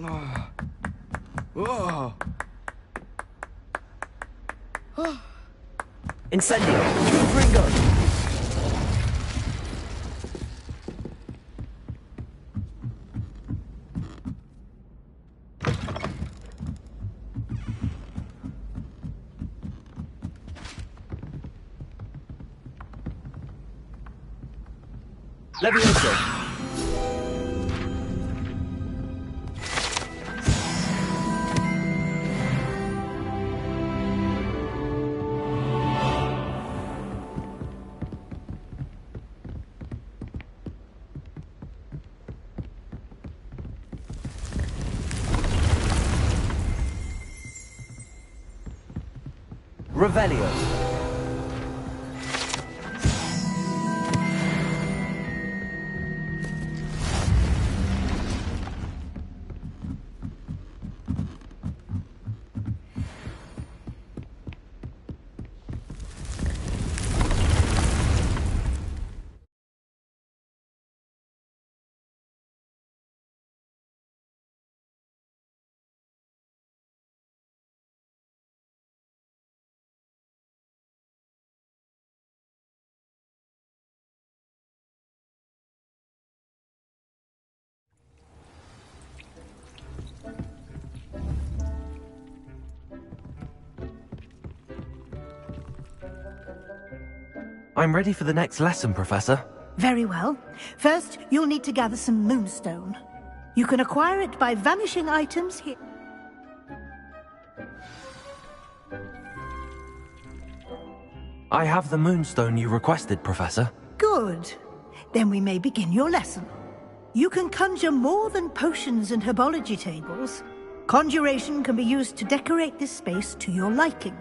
Oh. Incendio! Ringo! Levioso! Revelio. I'm ready for the next lesson, Professor. Very well. First, you'll need to gather some moonstone. You can acquire it by vanishing items here. I have the moonstone you requested, Professor. Good. Then we may begin your lesson. You can conjure more than potions and herbology tables. Conjuration can be used to decorate this space to your liking.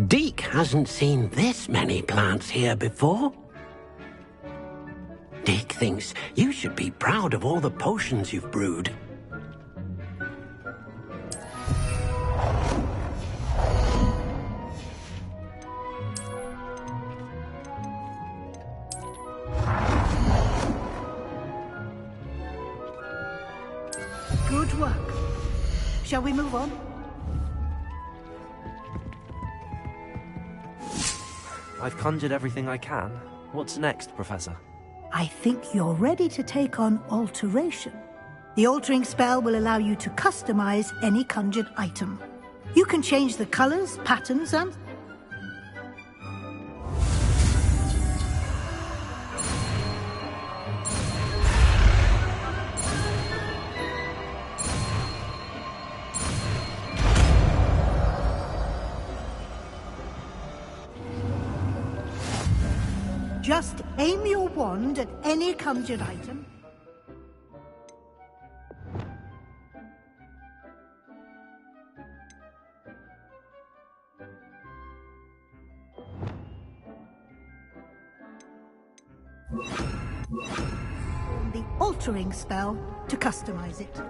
Deke hasn't seen this many plants here before. Deke thinks you should be proud of all the potions you've brewed. Good work. Shall we move on? I've conjured everything I can. What's next, Professor? I think you're ready to take on alteration. The altering spell will allow you to customize any conjured item. You can change the colors, patterns, and... Just aim your wand at any conjured item. The altering spell to customize it.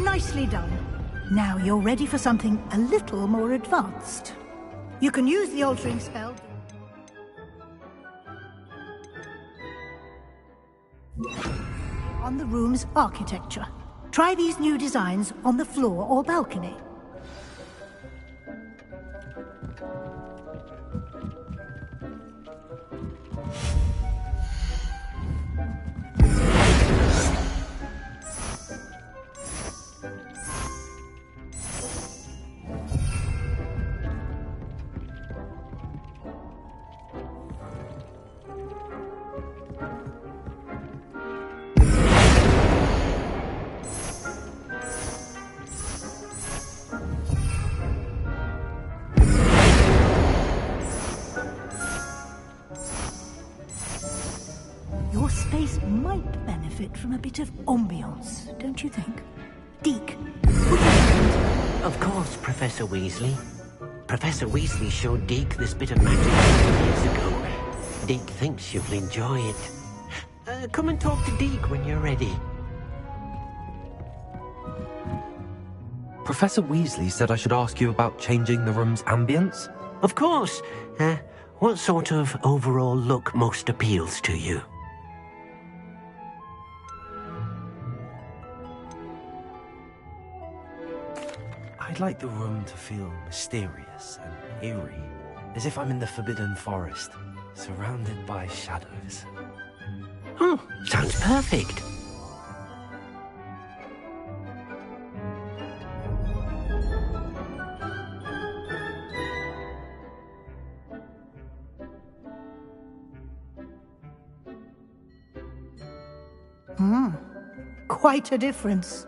Nicely done. Now you're ready for something a little more advanced. You can use the altering spell on the room's architecture. Try these new designs on the floor or balcony. Your space might benefit from a bit of ambiance, don't you think? Deke, would you mind? Of course, Professor Weasley. Professor Weasley showed Deke this bit of magic 2 years ago. Deke thinks you'll enjoy it. Come and talk to Deke when you're ready. Professor Weasley said I should ask you about changing the room's ambience. Of course. What sort of overall look most appeals to you? I'd like the room to feel mysterious and eerie, as if I'm in the Forbidden Forest, surrounded by shadows. Oh, sounds perfect. Quite a difference.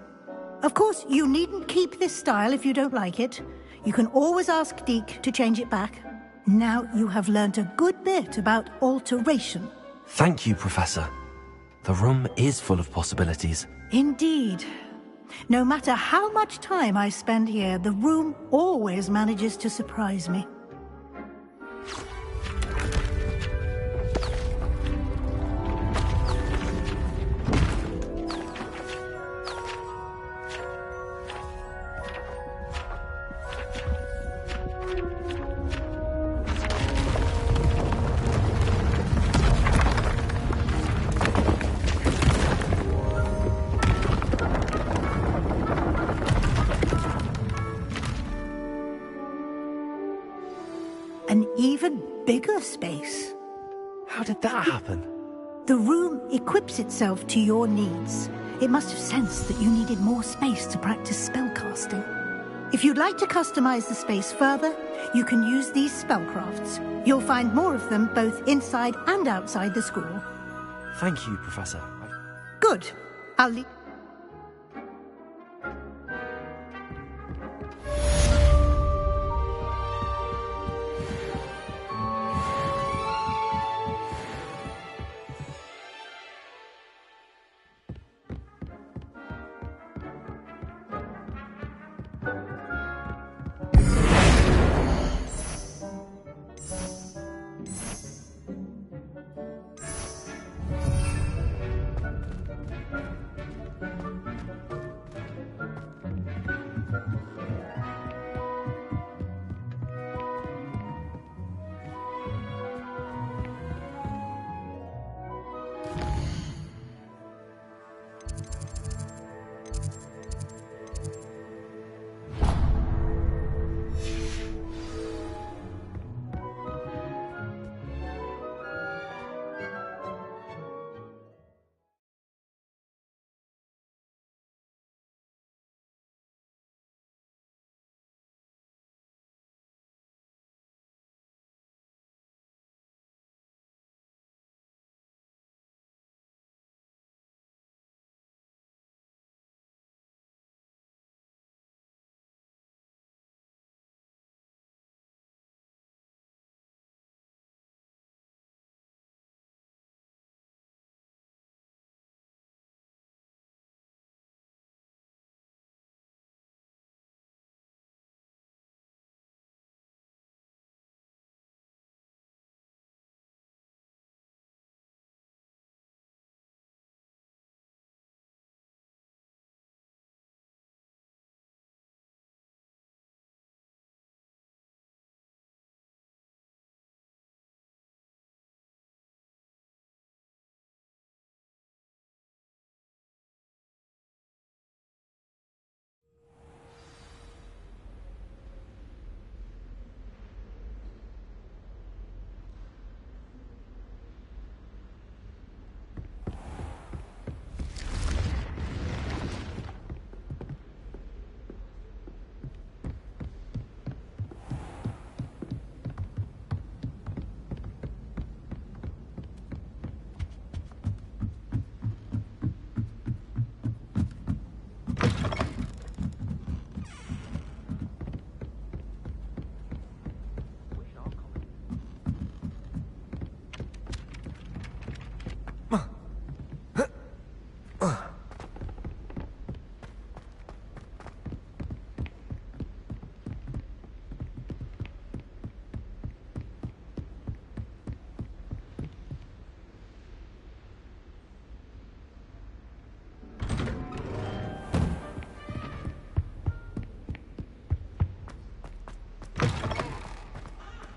Of course, you needn't keep this style if you don't like it. You can always ask Deke to change it back. Now you have learnt a good bit about alteration. Thank you, Professor. The room is full of possibilities. Indeed. No matter how much time I spend here, the room always manages to surprise me. An even bigger space. How did that happen? The room equips itself to your needs. It must have sensed that you needed more space to practice spellcasting. If you'd like to customize the space further, you can use these spellcrafts. You'll find more of them both inside and outside the school. Thank you, Professor. Good. I'll leave.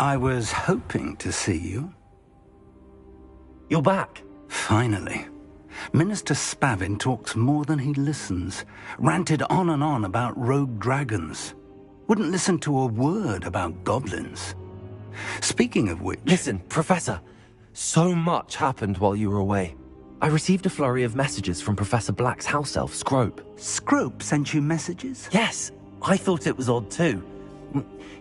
I was hoping to see you. You're back. Finally. Minister Spavin talks more than he listens. Ranted on and on about rogue dragons. Wouldn't listen to a word about goblins. Speaking of which... Listen, Professor. So much happened while you were away. I received a flurry of messages from Professor Black's house elf, Scrope. Scrope sent you messages? Yes, I thought it was odd too.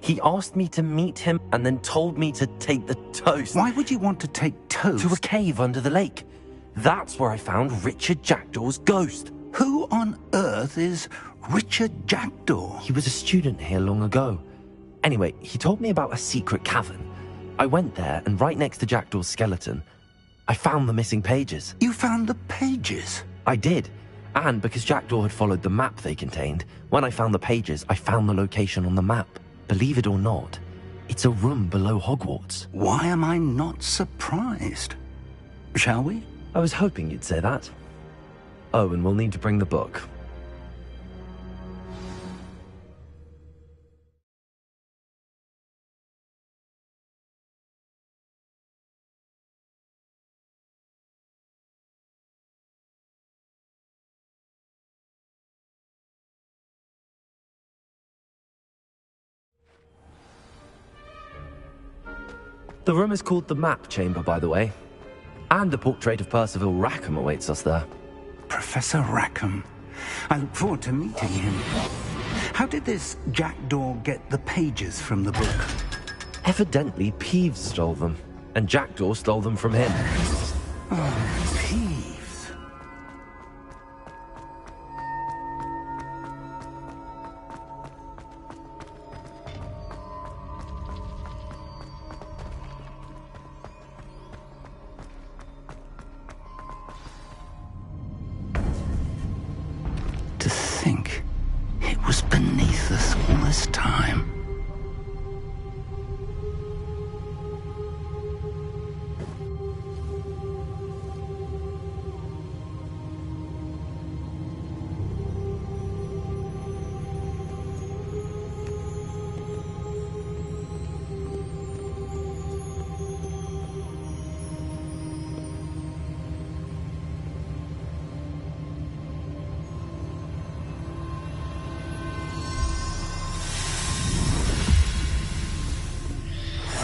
He asked me to meet him and then told me to take the toast. Why would you want to take toast? To a cave under the lake. That's where I found Richard Jackdaw's ghost. Who on earth is Richard Jackdaw? He was a student here long ago. Anyway, he told me about a secret cavern. I went there, and right next to Jackdaw's skeleton, I found the missing pages. You found the pages? I did. And because Jackdaw had followed the map they contained, when I found the pages, I found the location on the map. Believe it or not, it's a room below Hogwarts. Why am I not surprised? Shall we? I was hoping you'd say that. Oh, and we'll need to bring the book. The room is called the Map Chamber, by the way. And the portrait of Percival Rackham awaits us there. Professor Rackham. I look forward to meeting him. How did this Jackdaw get the pages from the book? Evidently, Peeves stole them, and Jackdaw stole them from him. Oh, Peeves. To think it was beneath us all this time.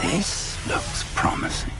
This looks promising.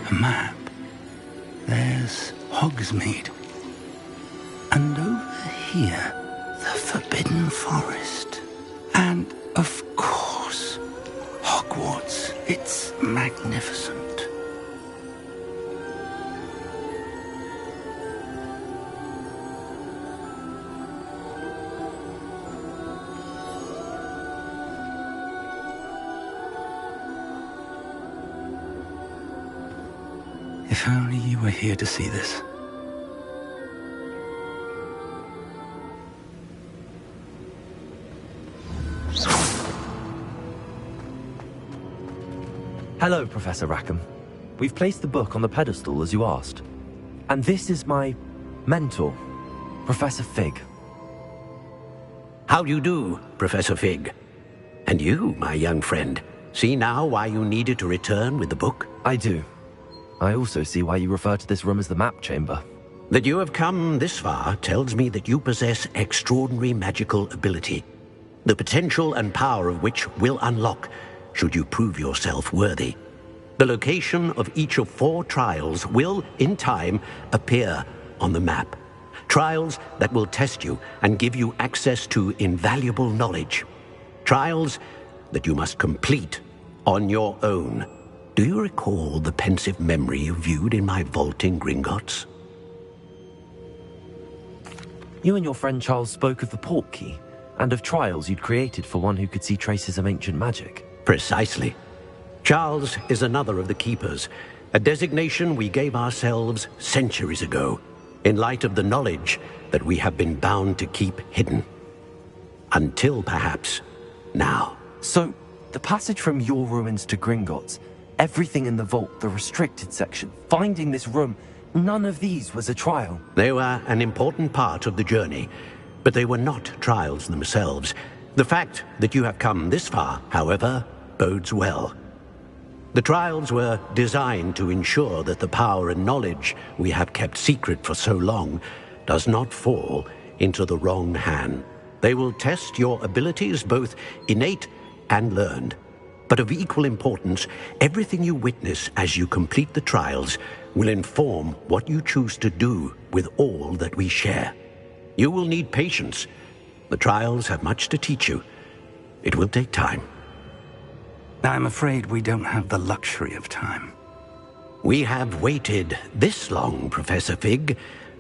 A map. There's Hogsmeade. And over here, the Forbidden Forest. And, of course, Hogwarts. It's magnificent. If only you were here to see this. Hello, Professor Rackham. We've placed the book on the pedestal as you asked. And this is my mentor, Professor Fig. How do you do, Professor Fig? And you, my young friend, see now why you needed to return with the book? I do. I also see why you refer to this room as the Map Chamber. That you have come this far tells me that you possess extraordinary magical ability, the potential and power of which will unlock should you prove yourself worthy. The location of each of 4 trials will, in time, appear on the map. Trials that will test you and give you access to invaluable knowledge. Trials that you must complete on your own. Do you recall the pensive memory you viewed in my vault in Gringotts? You and your friend Charles spoke of the port key. and of trials you'd created for one who could see traces of ancient magic. Precisely. Charles is another of the Keepers, a designation we gave ourselves centuries ago, in light of the knowledge that we have been bound to keep hidden. Until, perhaps, now. So, the passage from your ruins to Gringotts, everything in the vault, the restricted section, finding this room, none of these was a trial. They were an important part of the journey, but they were not trials themselves. The fact that you have come this far, however, bodes well. The trials were designed to ensure that the power and knowledge we have kept secret for so long does not fall into the wrong hand. They will test your abilities, both innate and learned. But of equal importance, everything you witness as you complete the trials will inform what you choose to do with all that we share. You will need patience. The trials have much to teach you. It will take time. I'm afraid we don't have the luxury of time. We have waited this long, Professor Fig.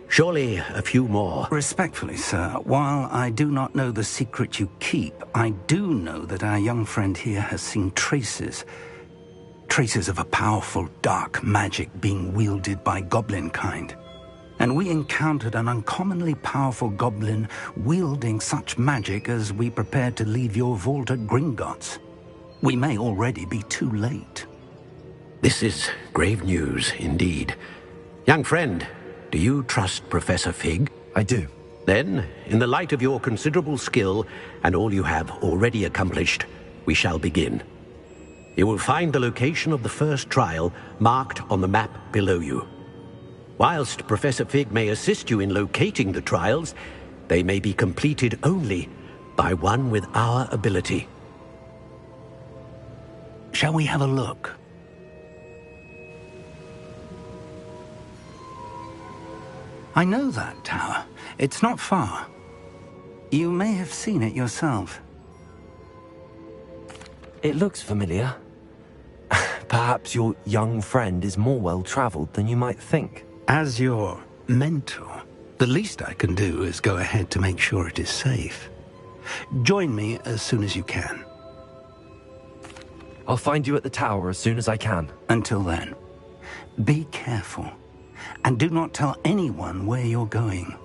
Surely a few more. Respectfully, sir, while I do not know the secret you keep, I do know that our young friend here has seen traces of a powerful dark magic being wielded by goblin kind. And we encountered an uncommonly powerful goblin wielding such magic as we prepared to leave your vault at Gringotts. We may already be too late. This is grave news indeed. Young friend, do you trust Professor Fig? I do. Then, in the light of your considerable skill and all you have already accomplished, we shall begin. You will find the location of the first trial marked on the map below you. Whilst Professor Fig may assist you in locating the trials, they may be completed only by one with our ability. Shall we have a look? I know that tower. It's not far. You may have seen it yourself. It looks familiar. Perhaps your young friend is more well-traveled than you might think. As your mentor, the least I can do is go ahead to make sure it is safe. Join me as soon as you can. I'll find you at the tower as soon as I can. Until then, be careful, and do not tell anyone where you're going.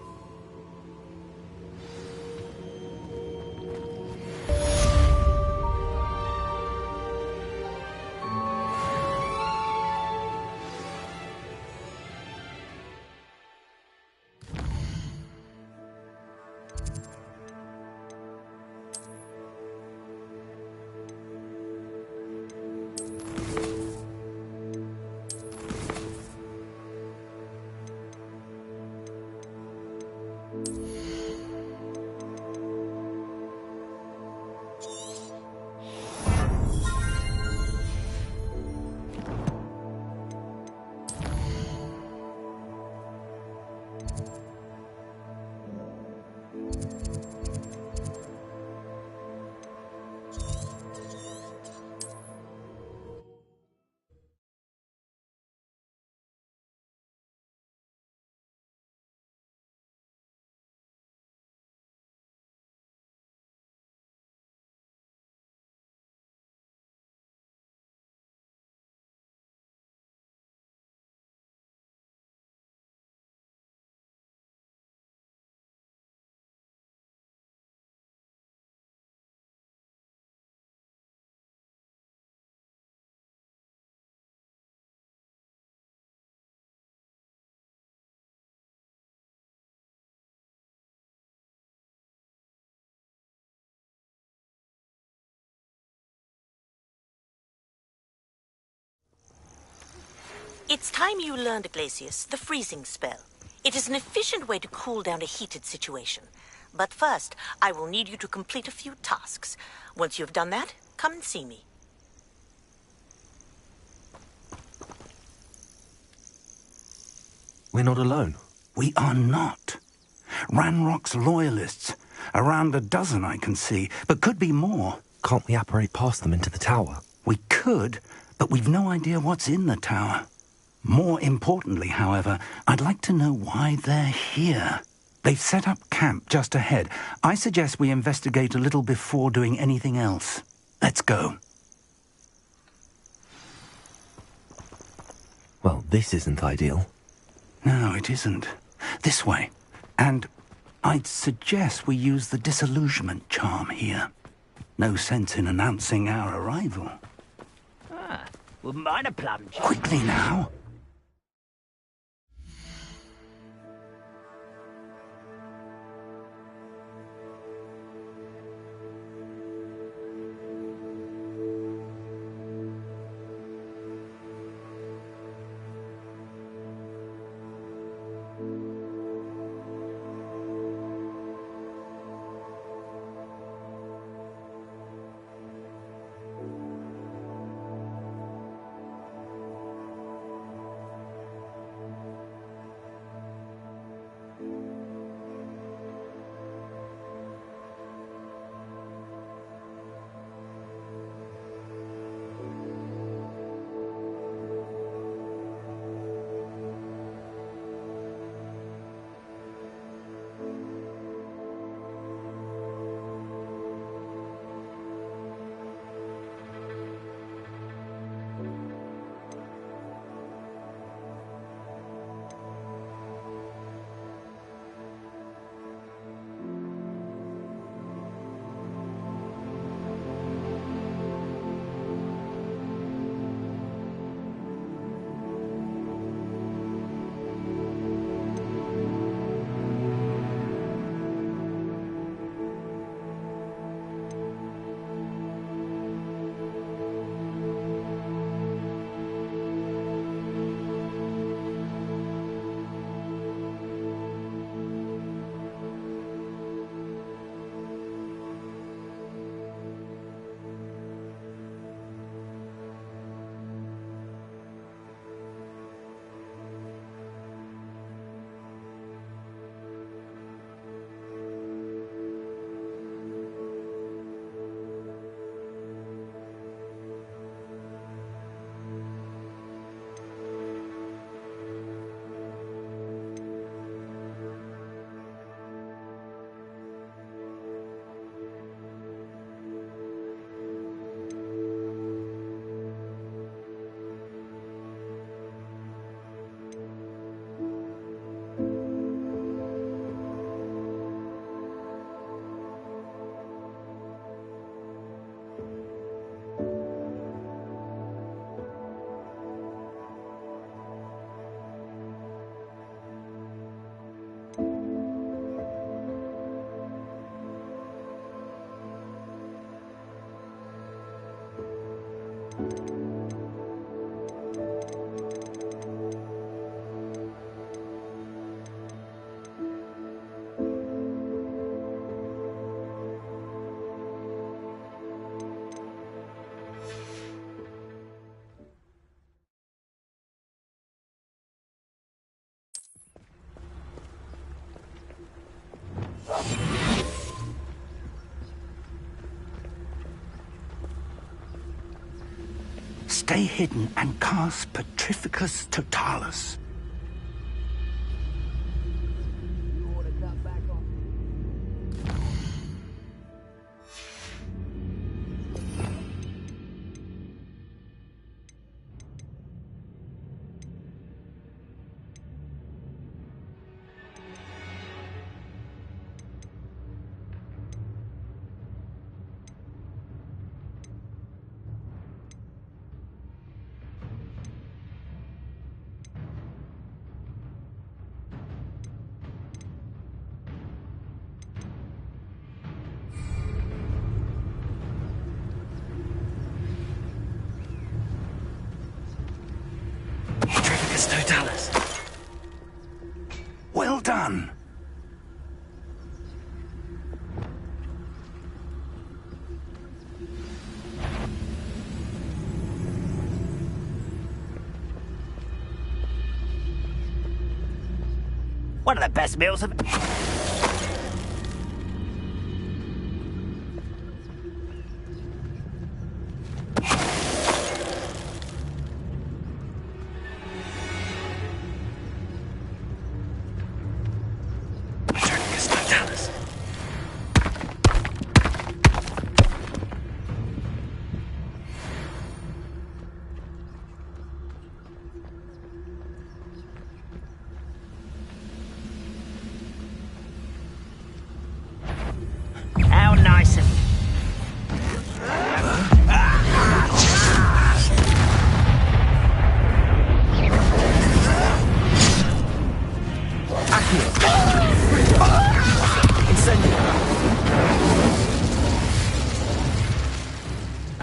It's time you learned, Glacius, the freezing spell. It is an efficient way to cool down a heated situation. But first, I will need you to complete a few tasks. Once you've done that, come and see me. We're not alone. We are not. Ranrock's loyalists. Around a dozen I can see, but could be more. Can't we apparate past them into the tower? We could, but we've no idea what's in the tower. More importantly, however, I'd like to know why they're here. They've set up camp just ahead. I suggest we investigate a little before doing anything else. Let's go. Well, this isn't ideal. No, it isn't. This way. And I'd suggest we use the disillusionment charm here. No sense in announcing our arrival. Wouldn't mind a plum. Quickly now. Stay hidden and cast Petrificus Totalis. Totalis. Well done. One of the best meals of...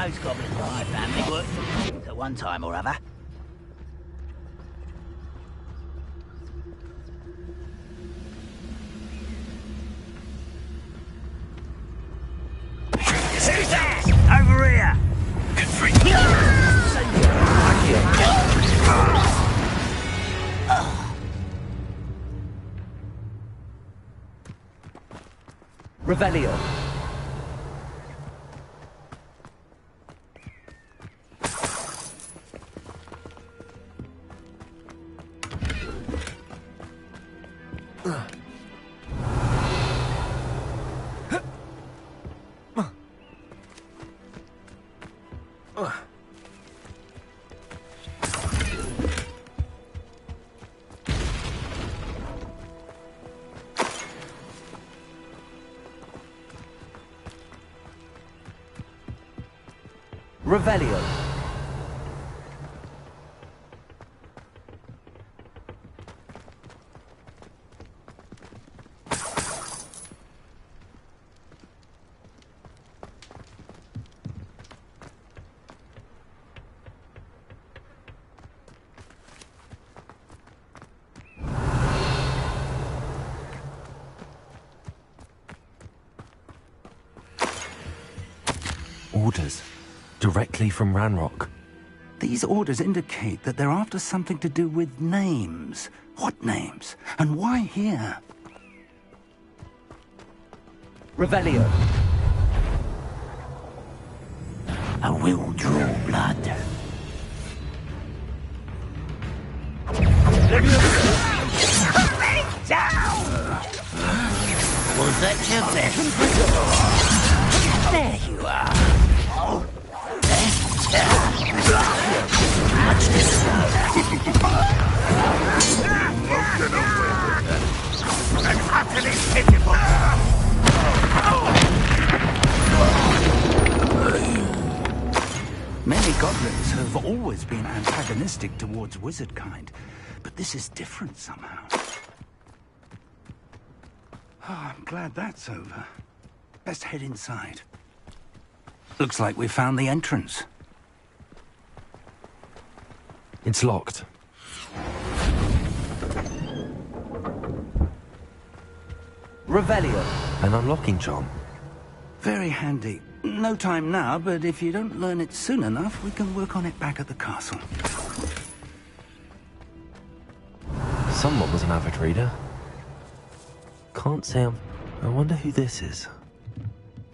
Most goblins in my family worked for kings at one time or other. Who's that? Over here! Revelio. Revelio. Orders. Directly from Ranrock. These orders indicate that they're after something to do with names. What names? And why here? Revelio. I will draw blood. Was that your best? There you are. Many goblins have always been antagonistic towards wizard kind, but this is different somehow. Oh, I'm glad that's over. Best head inside. Looks like we found the entrance. It's locked. Revelio. An unlocking charm. Very handy. No time now, but if you don't learn it soon enough, we can work on it back at the castle. Someone was an avid reader. Can't say I wonder who this is.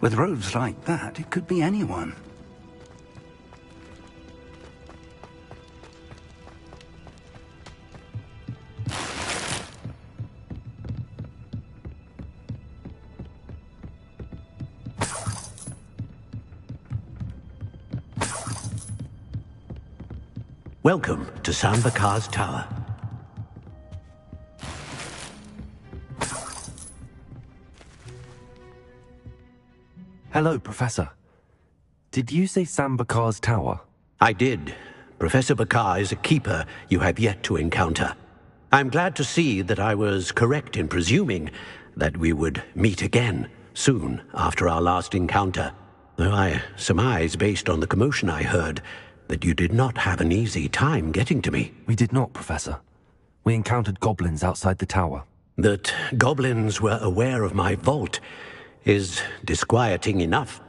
With robes like that, it could be anyone. Welcome to Sambakar's Tower. Hello, Professor. Did you say Sambakar's Tower? I did. Professor Bakar is a keeper you have yet to encounter. I'm glad to see that I was correct in presuming that we would meet again soon after our last encounter. Though I surmise, based on the commotion I heard, that you did not have an easy time getting to me. We did not, Professor. We encountered goblins outside the tower. That goblins were aware of my vault is disquieting enough.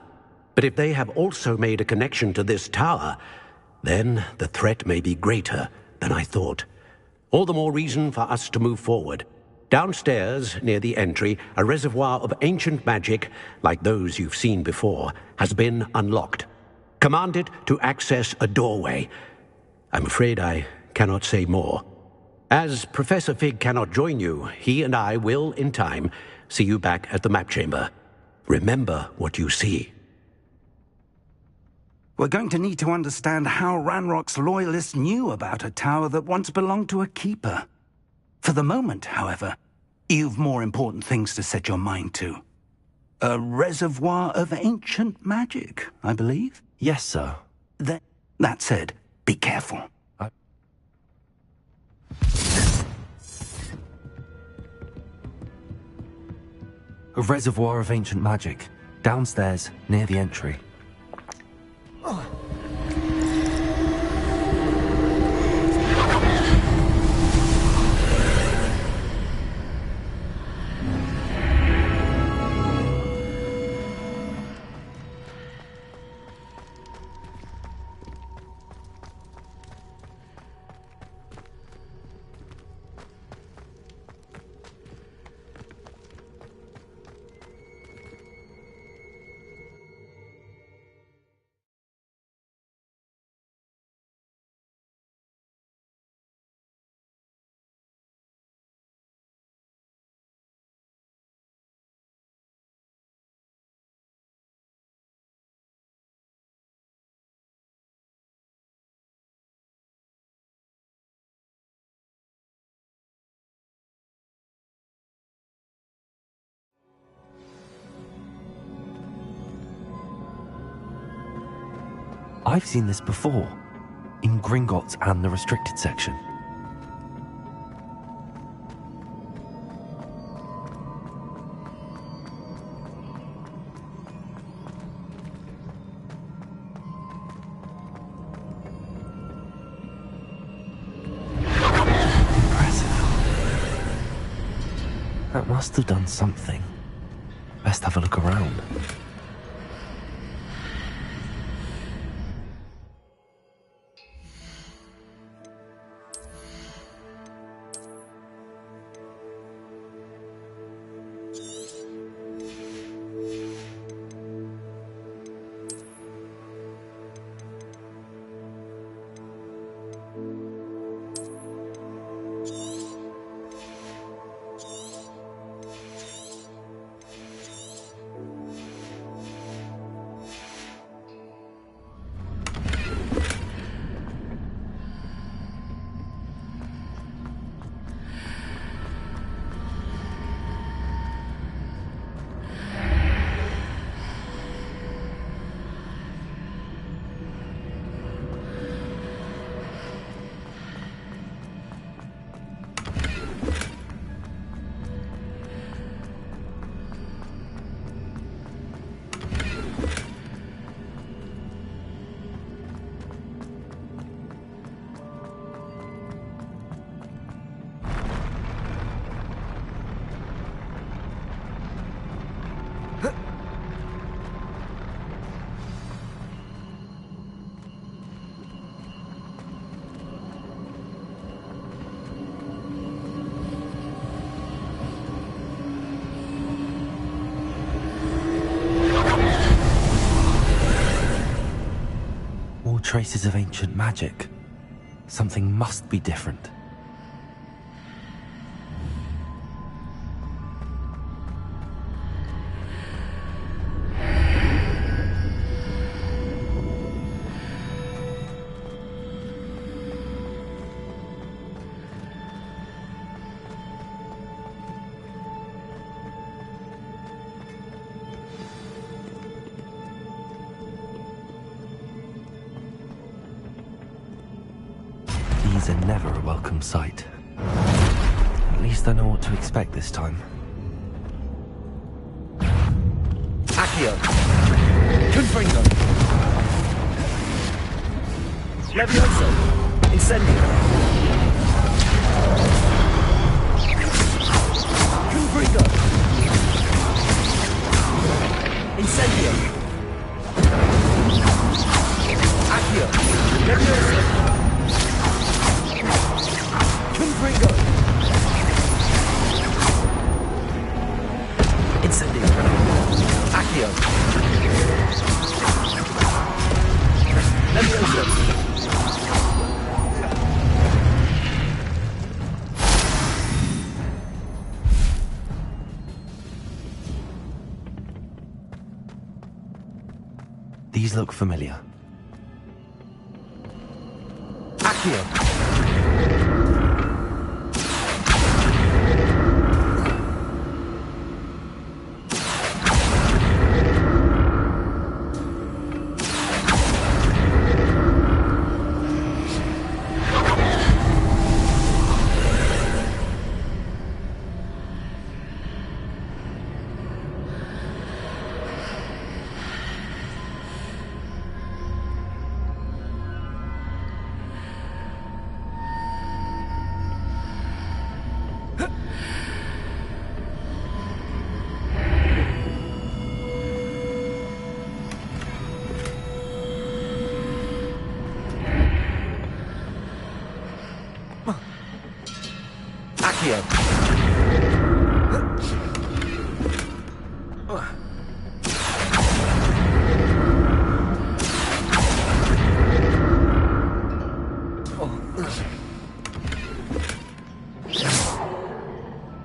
But if they have also made a connection to this tower, then the threat may be greater than I thought. All the more reason for us to move forward. Downstairs, near the entry, a reservoir of ancient magic, like those you've seen before, has been unlocked. Commanded to access a doorway. I'm afraid I cannot say more. As Professor Fig cannot join you, he and I will, in time, see you back at the map chamber. Remember what you see. We're going to need to understand how Ranrock's loyalists knew about a tower that once belonged to a keeper. For the moment, however, you've more important things to set your mind to. A reservoir of ancient magic, I believe? Yes, sir. That said, be careful. A reservoir of ancient magic, downstairs, near the entry. I've seen this before, in Gringotts and the restricted section. That must have done something. Best have a look around. Traces of ancient magic. Something must be different. These are never a welcome sight. At least I know what to expect this time. Accio! Confringo! Levioso! Incendio! Confringo! Incendio! Accio! Levioso! Confringo! Incendio! Accio! Levioso! These look familiar. Accio! Accio!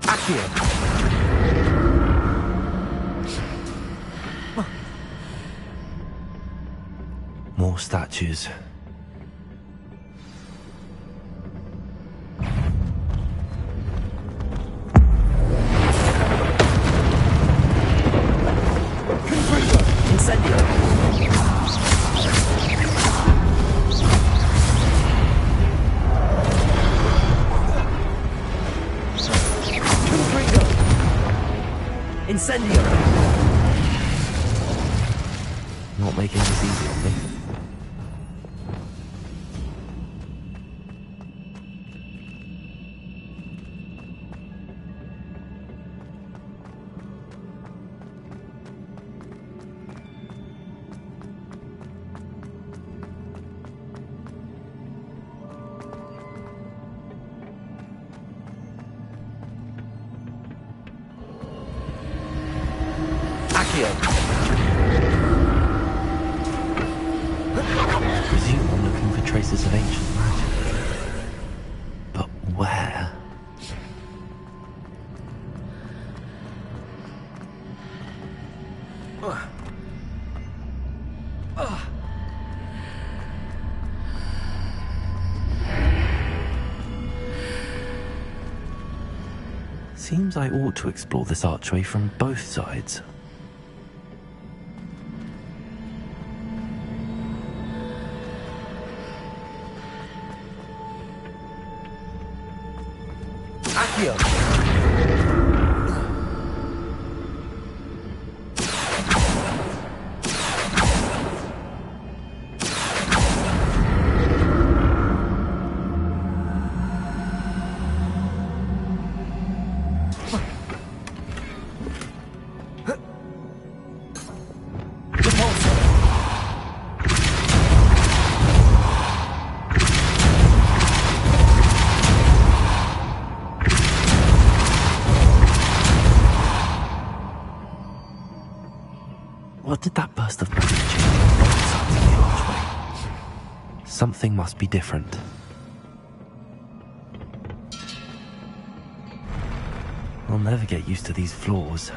Accio! More statues. Incendio! Incendio! Not making this easy on me. Accio! I presume I'm looking for traces of ancient magic. But where? Seems I ought to explore this archway from both sides. Accio! What did that burst of magic change on both sides of the archway? Something must be different. I'll never get used to these floors.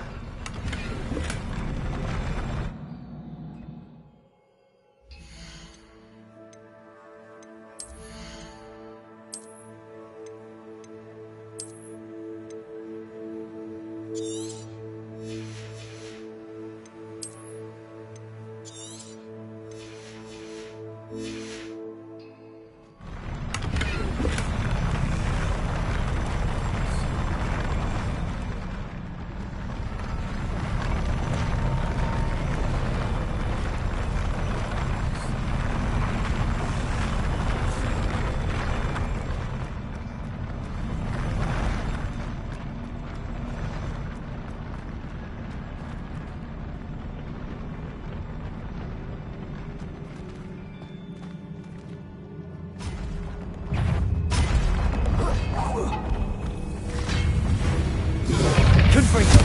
Confringo!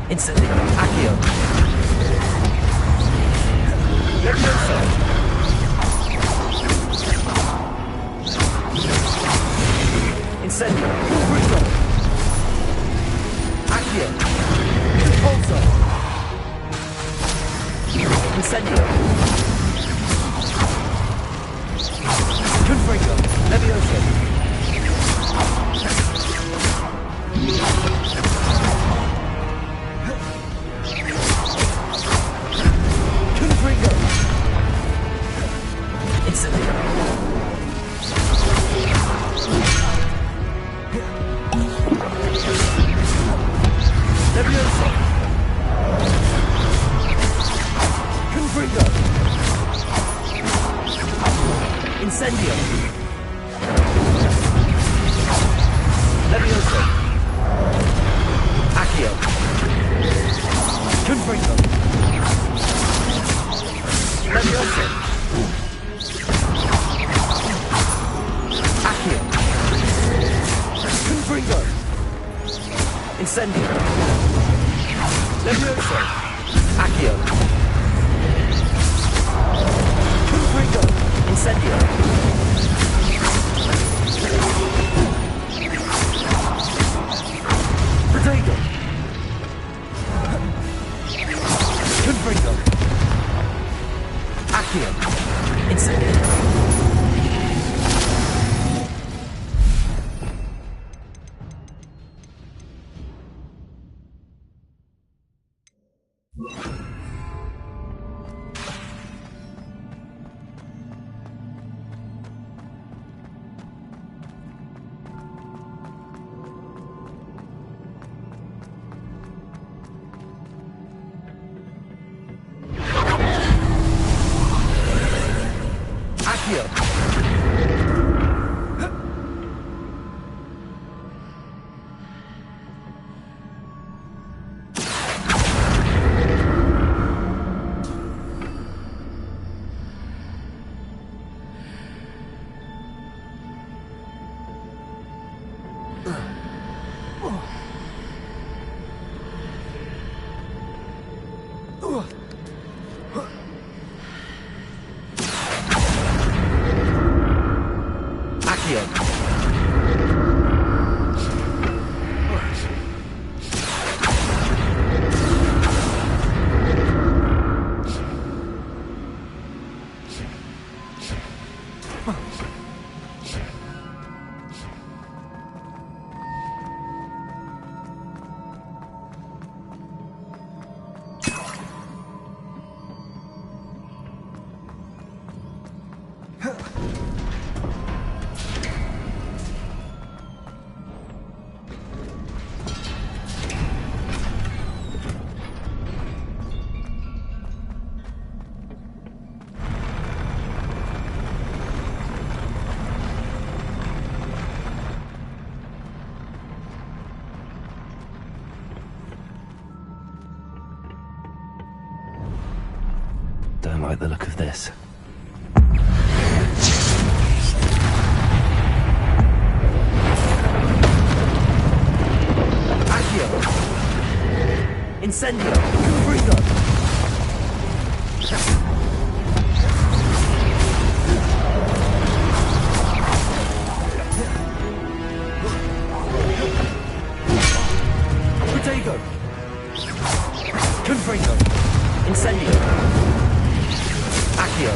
Instantly! Accio! Levioso! Incendio! Confringo! Accio! Repulso! Incendio! Confringo! Levioso! Confringo! Instantly! Levioso! Confringo! Incendio! Levioso! Accio! Confringo! Levioso! Accio! Confringo! Incendio! Levioso! Accio! Confringo! Incendio! Protego! Confringo! Accio! Incendio! Don't like the look of this. Accio! Incendio! Confringo! Protego! Confringo! Incendio! Accio!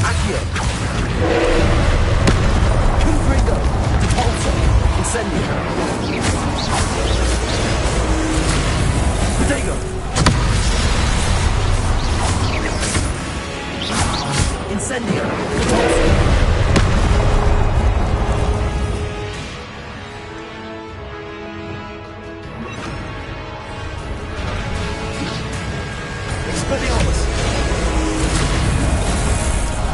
Accio! Confringo! Depulso! Incendio! Protego! Incendio! Depulso! Expelliarmus!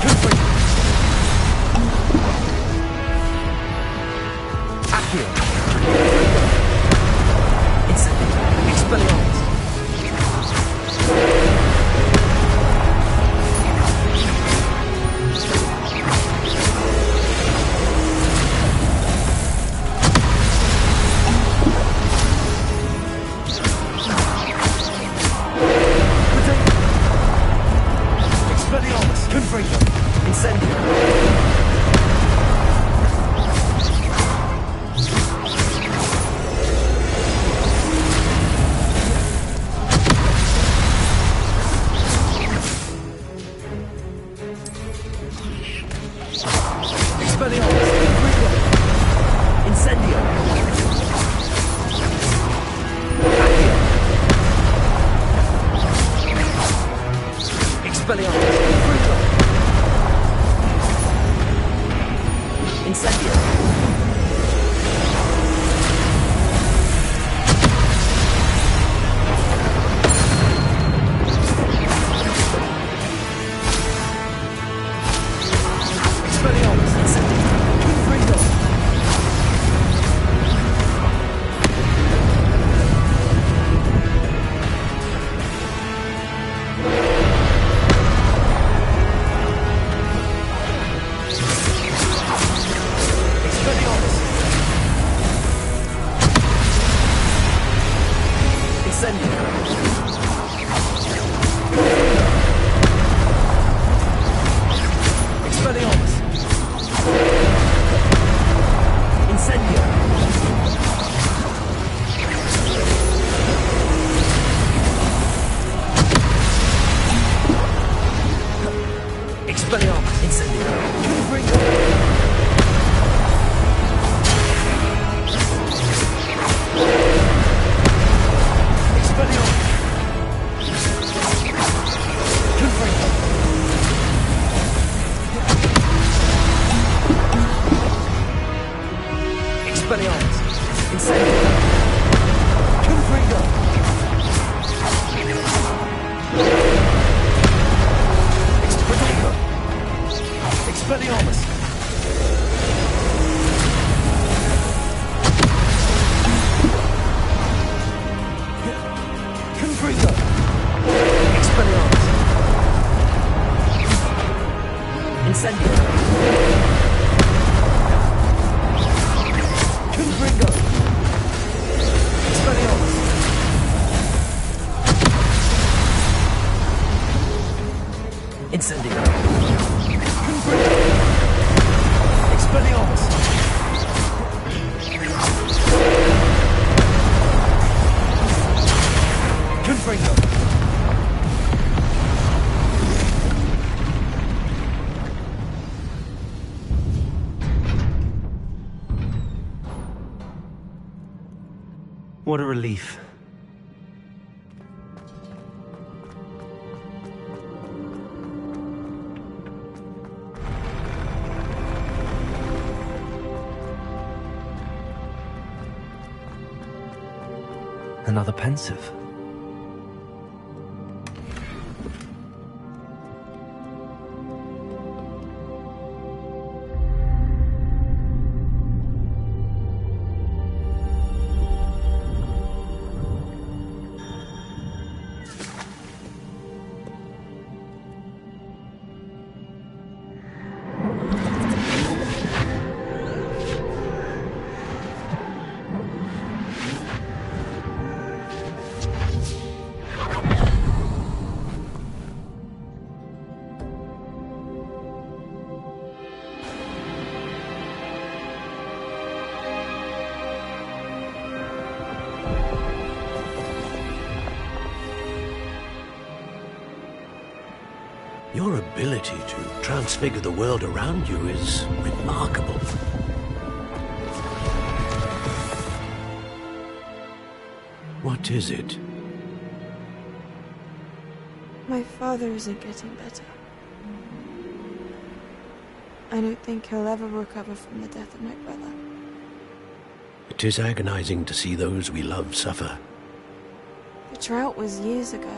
Confringo! Accio! Incendio! Expelliarmus! Expelliarmus! Confringo! Incendio! Expelliarmus! Confringo! Incendio! Accio! Expelliarmus! Confringo! Incendio! Expelliarmus! Incendio! Confringo! Expelliarmus! Expelliarmus! Confringo! Expelliarmus! Incendio! Confringo! Expelliarmus! Incendio! Confringo! Expelliarmus! Confringo! What a relief. Another pensive. Your ability to transfigure the world around you is remarkable. What is it? My father isn't getting better. I don't think he'll ever recover from the death of my brother. It is agonizing to see those we love suffer. The drought was years ago,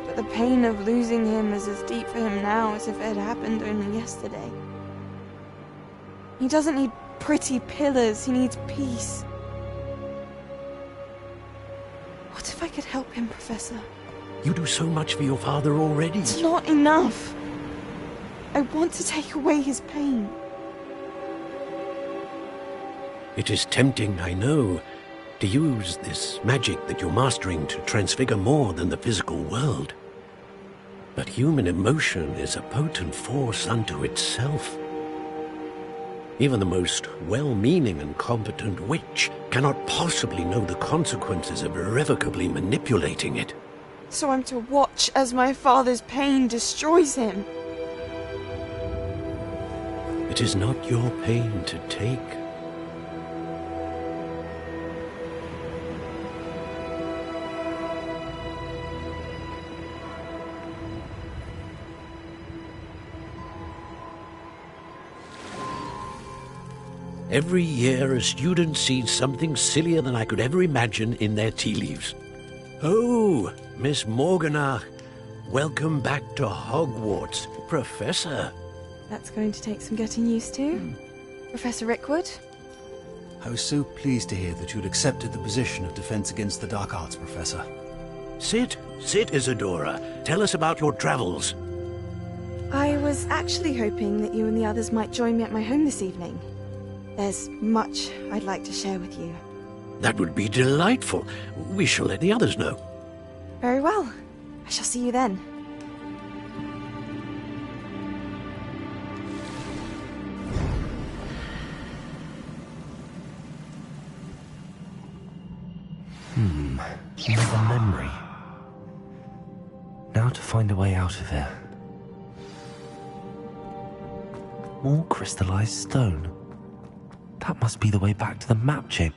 but the pain of losing him is as deep for him now as if it had happened only yesterday. He doesn't need pretty pillars, he needs peace. What if I could help him, Professor? You do so much for your father already. It's not enough. I want to take away his pain. It is tempting, I know, to use this magic that you're mastering to transfigure more than the physical world. But human emotion is a potent force unto itself. Even the most well-meaning and competent witch cannot possibly know the consequences of irrevocably manipulating it. So I'm to watch as my father's pain destroys him. It is not your pain to take. Every year, a student sees something sillier than I could ever imagine in their tea leaves. Oh, Miss Morganach, welcome back to Hogwarts, Professor. That's going to take some getting used to. Professor Rickwood? I was so pleased to hear that you'd accepted the position of Defense Against the Dark Arts, Professor. Sit, Isadora. Tell us about your travels. I was actually hoping that you and the others might join me at my home this evening. There's much I'd like to share with you. That would be delightful. We shall let the others know. Very well. I shall see you then. Another memory. Now to find a way out of here. More crystallized stone. That must be the way back to the map chip.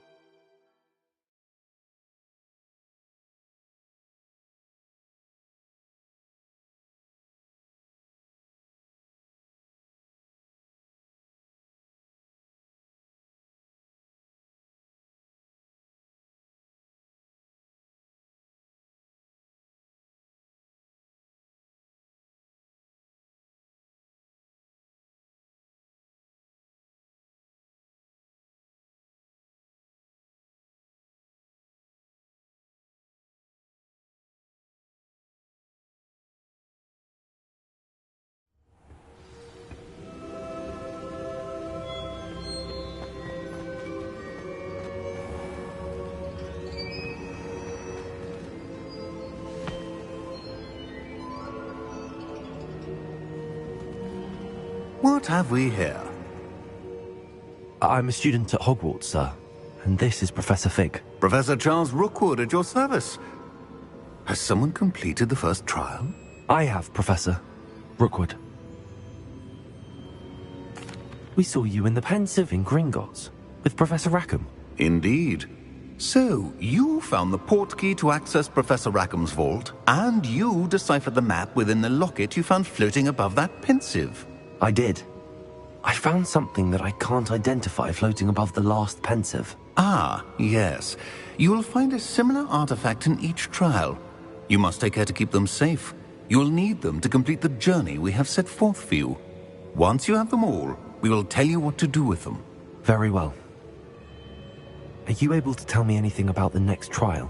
What have we here? I'm a student at Hogwarts, sir. And this is Professor Fig. Professor Charles Rookwood at your service. Has someone completed the first trial? I have, Professor Rookwood. We saw you in the Pensive in Gringotts with Professor Rackham. Indeed. So, you found the portkey to access Professor Rackham's vault, and you deciphered the map within the locket you found floating above that Pensive. I did. I found something that I can't identify floating above the last Pensive. Ah, yes. You will find a similar artifact in each trial. You must take care to keep them safe. You will need them to complete the journey we have set forth for you. Once you have them all, we will tell you what to do with them. Very well. Are you able to tell me anything about the next trial?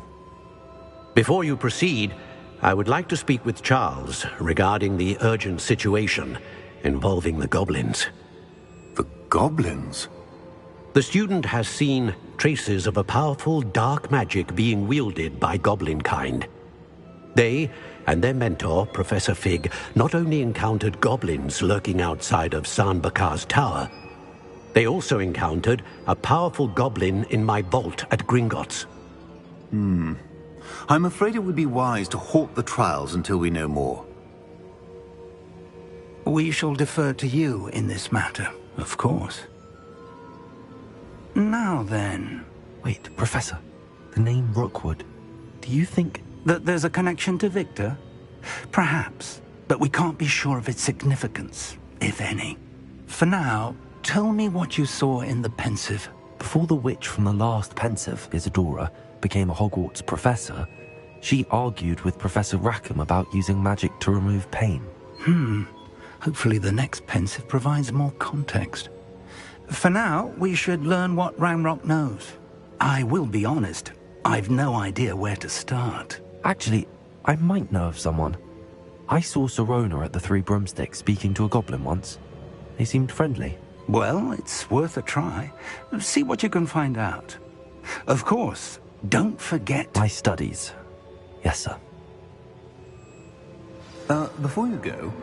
Before you proceed, I would like to speak with Charles regarding the urgent situation involving the goblins. The goblins? The student has seen traces of a powerful dark magic being wielded by goblin kind. They and their mentor, Professor Fig, not only encountered goblins lurking outside of San Bakar's tower, they also encountered a powerful goblin in my vault at Gringotts. I'm afraid it would be wise to halt the trials until we know more. We shall defer to you in this matter, of course. Now then... Wait, Professor. The name Rookwood. Do you think... that there's a connection to Victor? Perhaps, but we can't be sure of its significance, if any. For now, tell me what you saw in the Pensive. Before the witch from the last Pensive, Isadora, became a Hogwarts professor, she argued with Professor Rackham about using magic to remove pain. Hopefully the next Pensive provides more context. For now, we should learn what Ranrock knows. I will be honest, I've no idea where to start. Actually, I might know of someone. I saw Sirona at the Three Broomsticks speaking to a goblin once. They seemed friendly. Well, it's worth a try. See what you can find out. Of course, don't forget... My studies. Yes, sir. Before you go...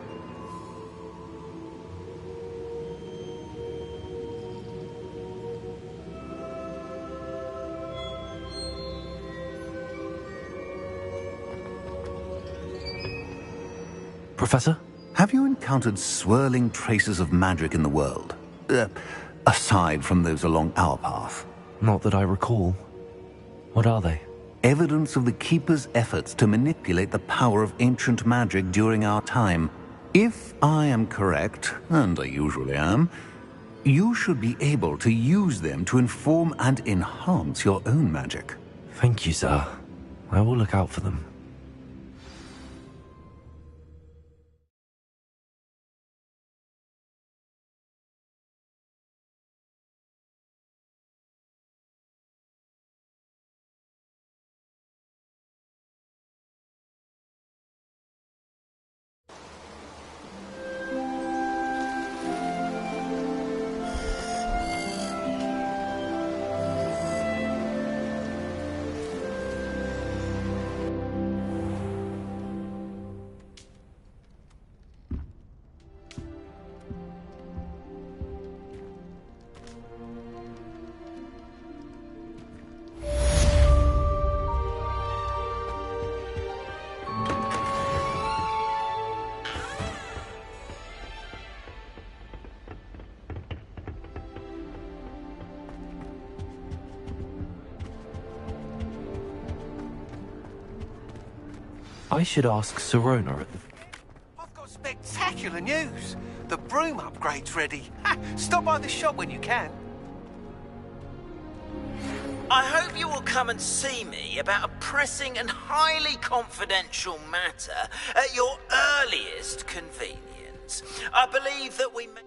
Professor? Have you encountered swirling traces of magic in the world? Aside from those along our path? Not that I recall. What are they? Evidence of the Keeper's efforts to manipulate the power of ancient magic during our time. If I am correct, and I usually am, you should be able to use them to inform and enhance your own magic. Thank you, sir. I will look out for them. I should ask Sirona at the... I've got spectacular news. The broom upgrade's ready. Ha! Stop by the shop when you can. I hope you will come and see me about a pressing and highly confidential matter at your earliest convenience. I believe that we may...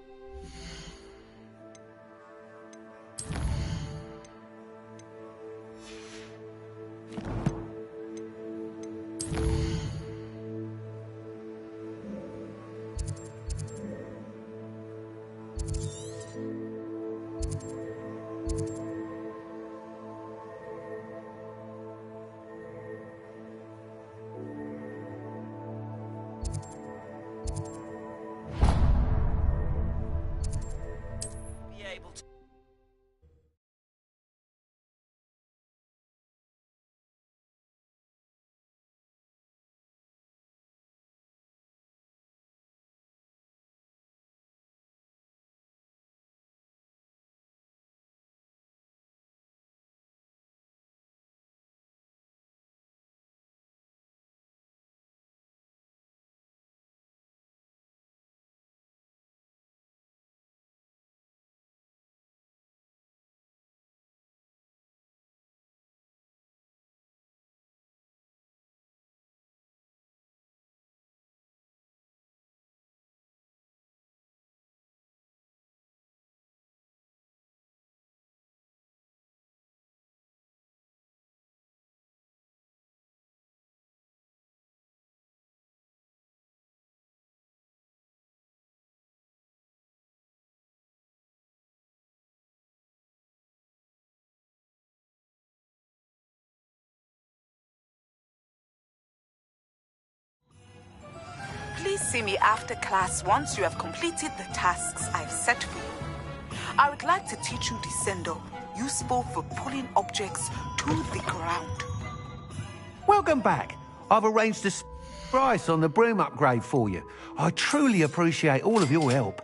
see me after class once you have completed the tasks I've set for you. I would like to teach you Descendo, useful for pulling objects to the ground. Welcome back. I've arranged a price on the broom upgrade for you. I truly appreciate all of your help.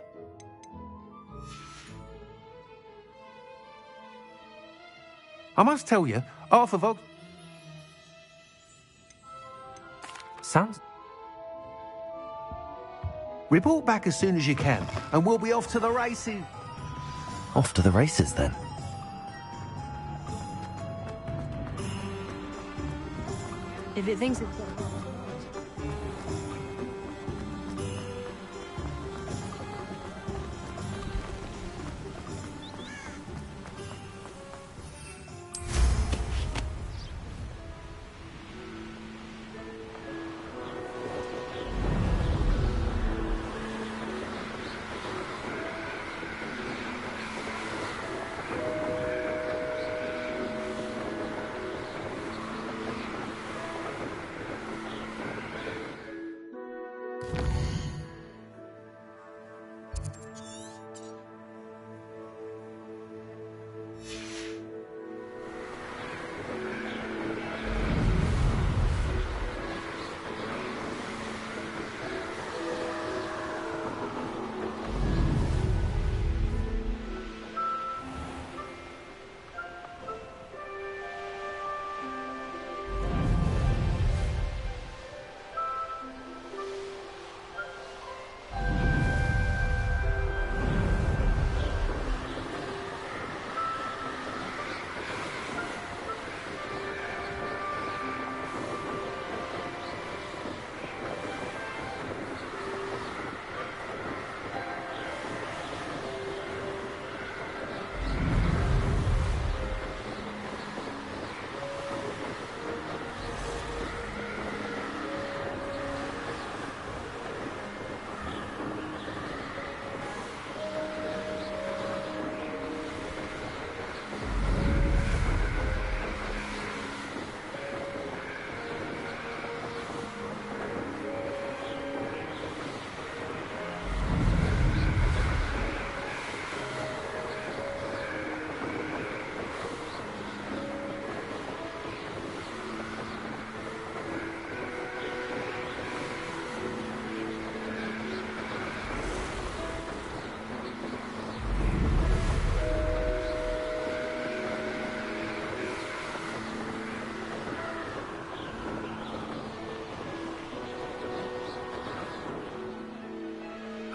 I must tell you, half of Sounds... Report back as soon as you can, and we'll be off to the races. Off to the races, then. If it thinks it's gonna go.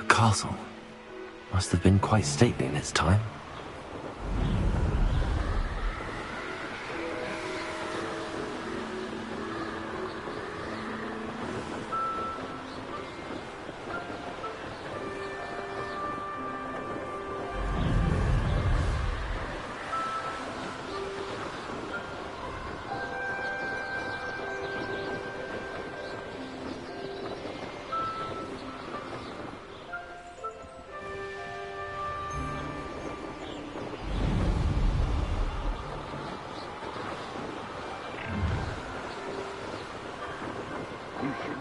Castle must have been quite stately in its time.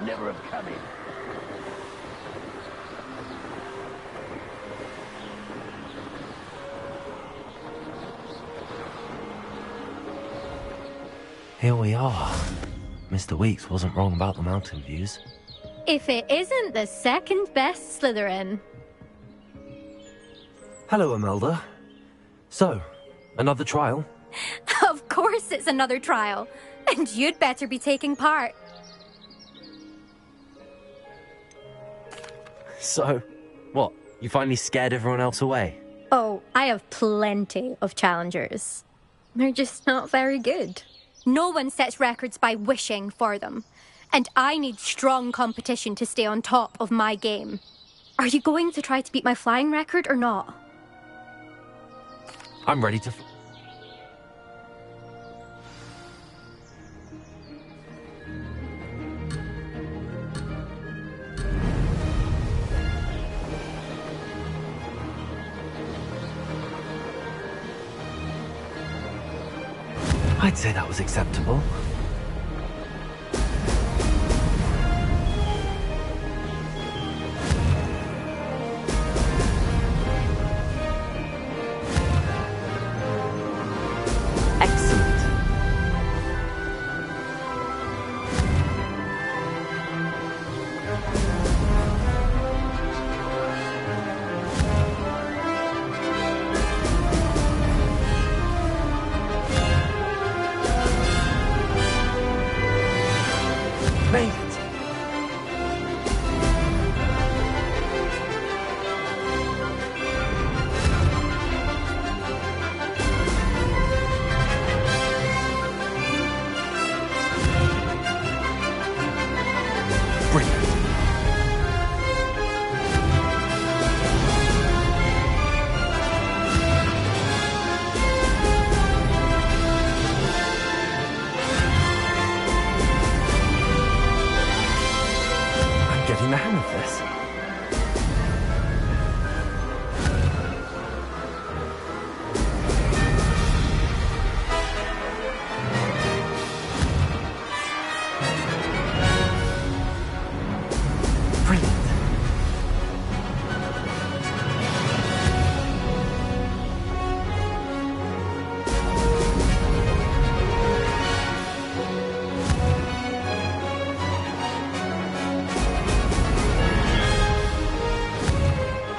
Never have come in. Here we are. Mr. Weeks wasn't wrong about the mountain views. If it isn't the second best Slytherin. Hello, Imelda. So, another trial? Of course it's another trial. And you'd better be taking part. So, what? You finally scared everyone else away? Oh, I have plenty of challengers. They're just not very good. No one sets records by wishing for them. And I need strong competition to stay on top of my game. Are you going to try to beat my flying record or not? I'm ready to... I'd say that was acceptable.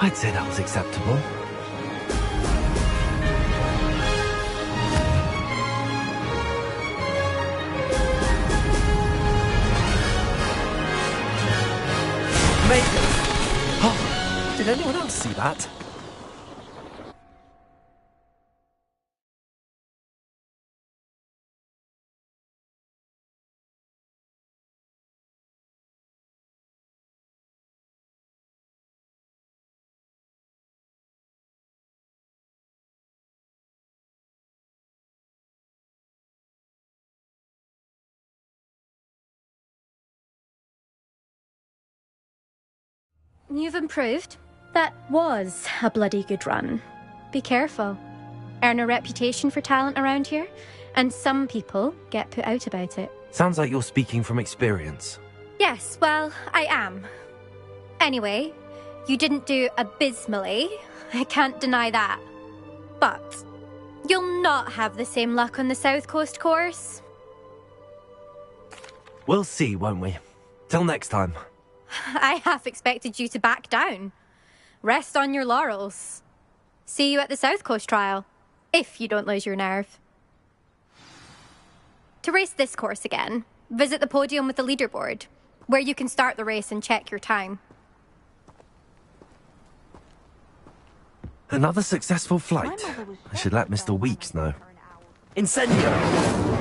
I'd say that was acceptable. Megan! Oh, did anyone else see that? You've improved. That was a bloody good run. Be careful. Earn a reputation for talent around here, and some people get put out about it. Sounds like you're speaking from experience. Yes, well, I am. Anyway, you didn't do abysmally. I can't deny that. But you'll not have the same luck on the South Coast course. We'll see, won't we? Till next time. I half expected you to back down. Rest on your laurels. See you at the South Coast trial, if you don't lose your nerve. To race this course again, visit the podium with the leaderboard, where you can start the race and check your time. Another successful flight. I should let Mr. Weeks know. Incendio!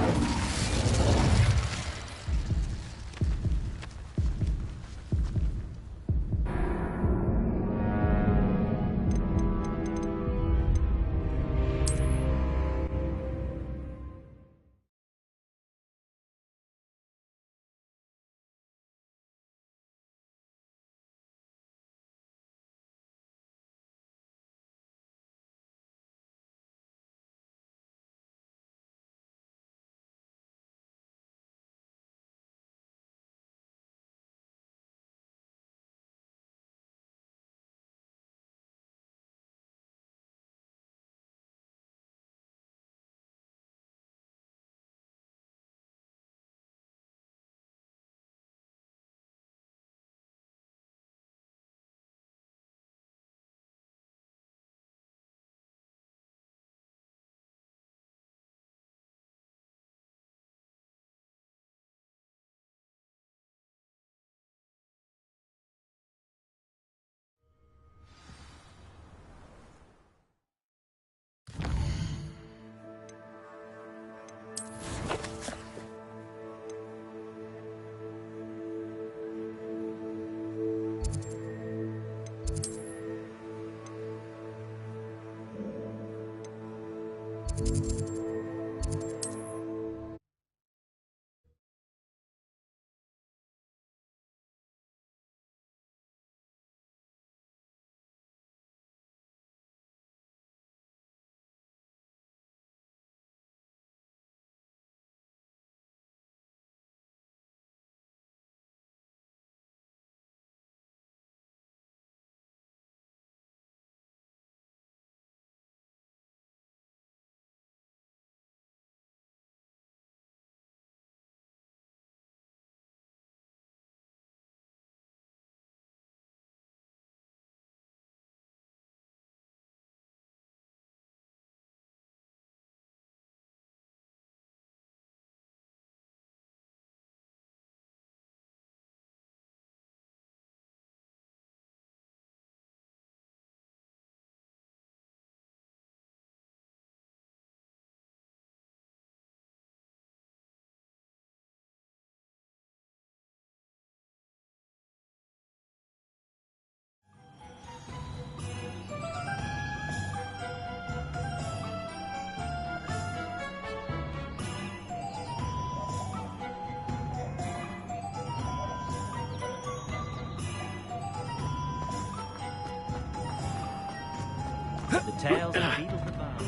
The tails and beetles and bars.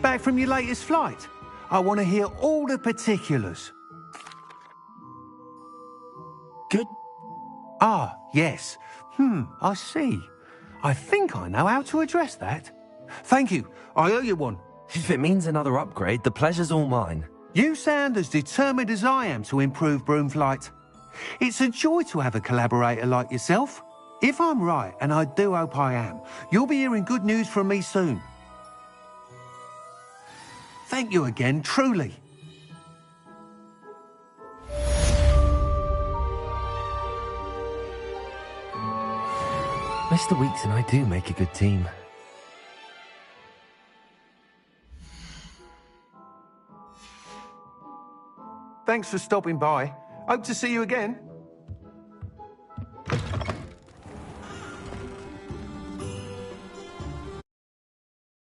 Back from your latest flight. I want to hear all the particulars. Good. Ah, yes. I see. I think I know how to address that. Thank you. I owe you one. If it means another upgrade, the pleasure's all mine. You sound as determined as I am to improve broom flight. It's a joy to have a collaborator like yourself. If I'm right, and I do hope I am, you'll be hearing good news from me soon. Thank you again, truly. Mr. Weeks and I do make a good team. Thanks for stopping by. Hope to see you again.